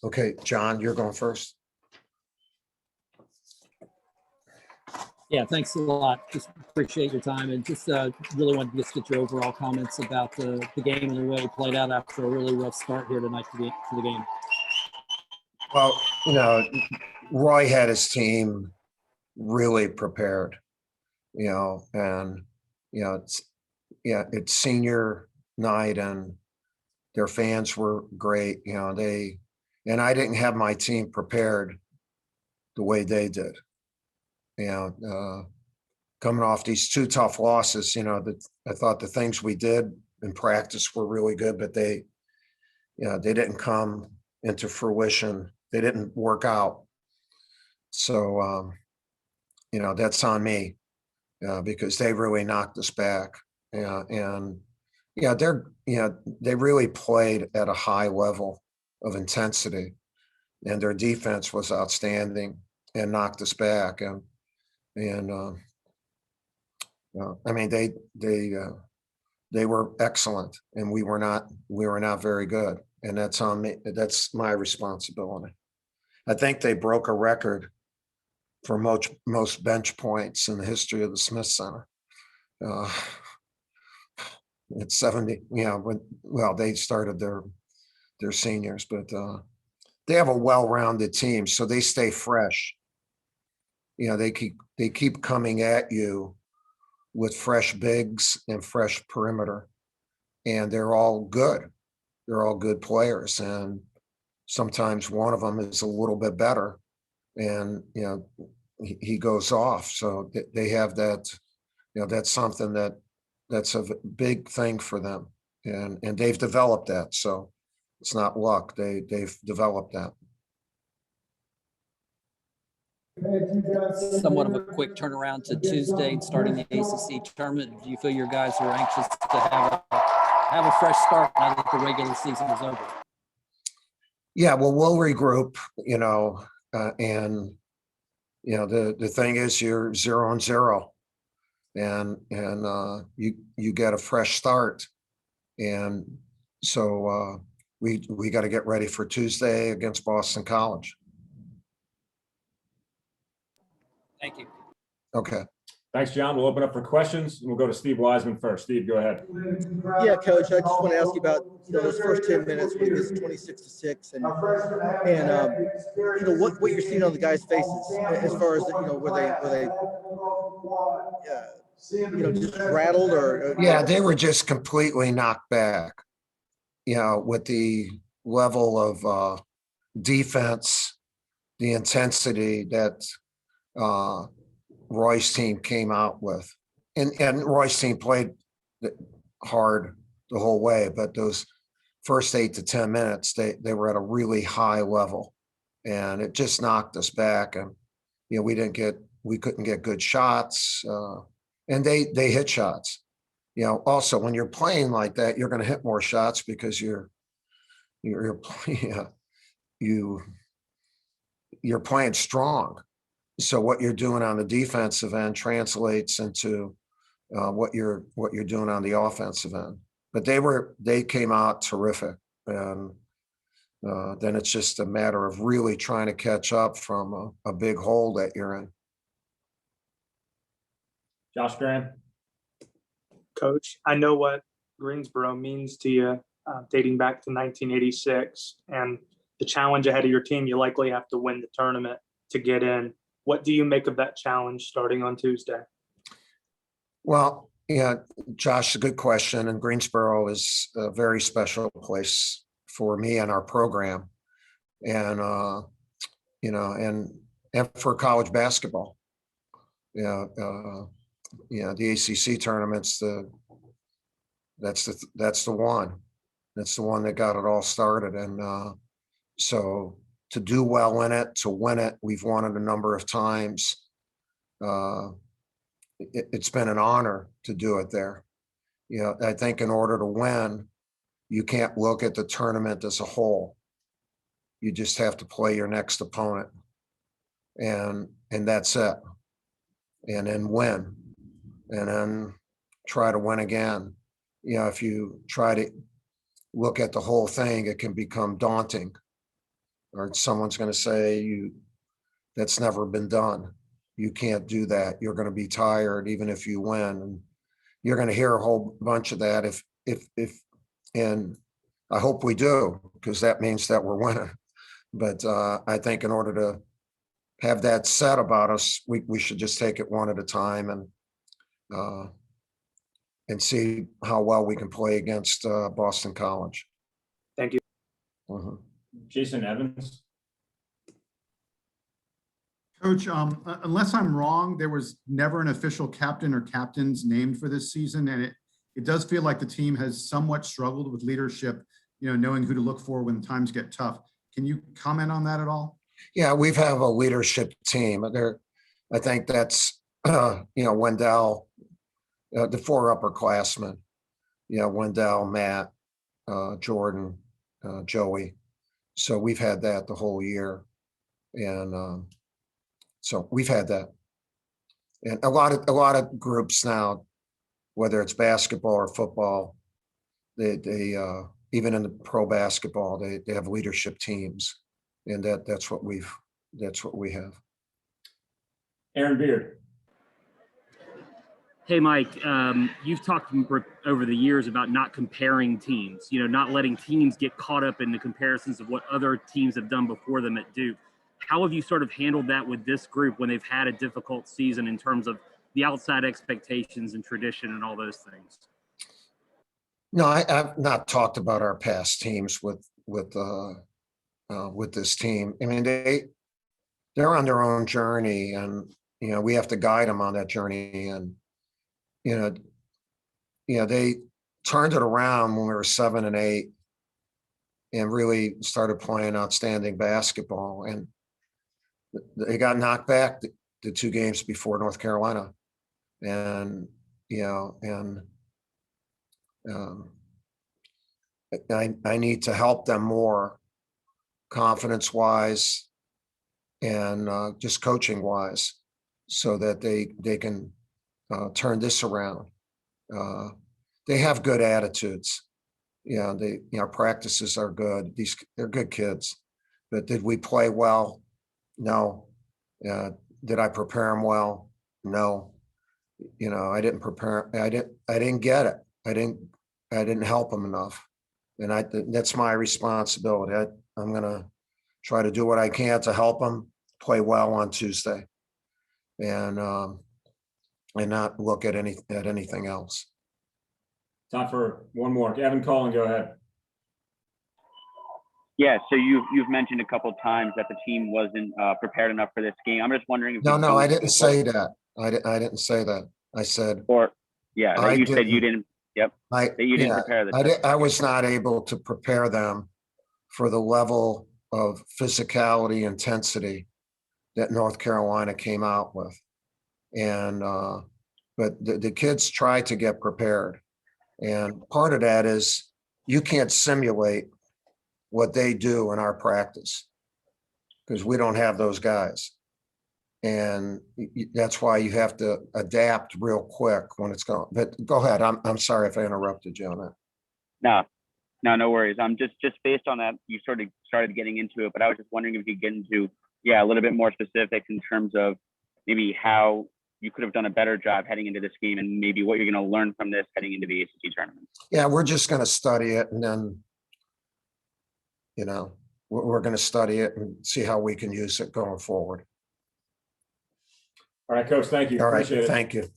Okay, John, you're going first. Yeah, thanks a lot. Just appreciate your time, and just really wanted to just get your overall comments about the game and the way it played out after a really rough start here tonight to the game. Well, Roy had his team really prepared, and it's senior night, and their fans were great. And I didn't have my team prepared the way they did. Coming off these two tough losses, I thought the things we did in practice were really good, but they didn't come into fruition. They didn't work out. So, that's on me because they really knocked us back. And they really played at a high level of intensity, and their defense was outstanding and knocked us back. And I mean, they were excellent, and we were not very good. And that's on me. That's my responsibility. I think they broke a record for most bench points in the history of the Smith Center. It's 70. They started their seniors, but they have a well-rounded team, so they stay fresh. They keep coming at you with fresh bigs and fresh perimeter, and they're all good. They're all good players, and sometimes one of them is a little bit better, and he goes off. So they have that. That's something that's a big thing for them, and they've developed that. So it's not luck. They've developed that. Somewhat of a quick turnaround to Tuesday and starting the ACC tournament. Do you feel your guys are anxious to have a fresh start now that the regular season is over? Yeah, well, we'll regroup, and the thing is you're 0-0, and you get a fresh start, and so we got to get ready for Tuesday against Boston College. Thank you. Okay. Thanks, John. We'll open up for questions, and we'll go to Steve Wiseman first. Steve, go ahead. Yeah, Coach, I just want to ask you about those first 10 minutes when you missed 26-6, and what you're seeing on the guys' faces as far as were they just rattled or Yeah, they were just completely knocked back. With the level of defense, the intensity that Roy's team came out with, and Roy's team played hard the whole way, but those first 8 to 10 minutes, they were at a really high level, and it just knocked us back. And we couldn't get good shots, and they hit shots. Also when you're playing like that, you're going to hit more shots because you're playing strong. So what you're doing on the defensive end translates into what you're doing on the offensive end. But they came out terrific, and then it's just a matter of really trying to catch up from a big hole that you're in. Josh Graham. Coach, I know what Greensboro means to you, dating back to 1986, and the challenge ahead of your team. You likely have to win the tournament to get in. What do you make of that challenge starting on Tuesday? Well, Josh, a good question. And Greensboro is a very special place for me and our program, and and for college basketball. The ACC tournaments, that's the one that got it all started. And so to do well in it, to win it, we've won it a number of times. It's been an honor to do it there. I think in order to win, you can't look at the tournament as a whole. You just have to play your next opponent, and that's it. And then win, and then try to win again. If you try to look at the whole thing, it can become daunting. or someone's going to say that's never been done. You can't do that. You're going to be tired even if you win. And you're going to hear a whole bunch of that and I hope we do, because that means that we're winning. But I think in order to have that said about us, we should just take it one at a time and see how well we can play against Boston College. Thank you. Mhm. Jason Evans. Coach, unless I'm wrong, there was never an official captain or captains named for this season, and it does feel like the team has somewhat struggled with leadership, knowing who to look for when times get tough. Can you comment on that at all? Yeah, we've have a leadership team. I think that's Wendell, the 4 upperclassmen. Wendell, Matt, Jordan, Joey. So we've had that the whole year, and so we've had that, and a lot of groups now, whether it's basketball or football, they even in the pro basketball, they have leadership teams, and that's what we have. Aaron Beard. Hey, Mike, you've talked over the years about not comparing teams, not letting teams get caught up in the comparisons of what other teams have done before them at Duke. How have you sort of handled that with this group when they've had a difficult season in terms of the outside expectations and tradition and all those things? No, I've not talked about our past teams with this team. I mean, they're on their own journey, and we have to guide them on that journey. And they turned it around when we were 7 and 8, and really started playing outstanding basketball. And they got knocked back the 2 games before North Carolina, and I need to help them more, confidence-wise and just coaching-wise, so that they can turn this around. They have good attitudes. Our practices are good. They're good kids. But did we play well? No. Did I prepare them well? No. I didn't prepare. I didn't get it. I didn't help them enough. And that's my responsibility. I'm going to try to do what I can to help them play well on Tuesday, and not look at anything else. Time for one more. Evan Cullen, go ahead. Yeah, so you've mentioned a couple of times that the team wasn't prepared enough for this game. I'm just wondering if No, I didn't say that. I didn't say that. I said, you said you didn't. Yep. That you didn't prepare the. I was not able to prepare them for the level of physicality, intensity that North Carolina came out with, and but the kids tried to get prepared, and part of that is you can't simulate what they do in our practice, because we don't have those guys. And that's why you have to adapt real quick when it's going. But go ahead. I'm sorry if I interrupted you on that. No worries. I'm just based on that, you sort of started getting into it, but I was just wondering if you could get into a little bit more specifics in terms of maybe how you could have done a better job heading into this game, and maybe what you're going to learn from this heading into the ACC tournament. Yeah, we're just going to study it, and then we're going to study it and see how we can use it going forward. All right, Coach, thank you. All right, Appreciate it. thank you.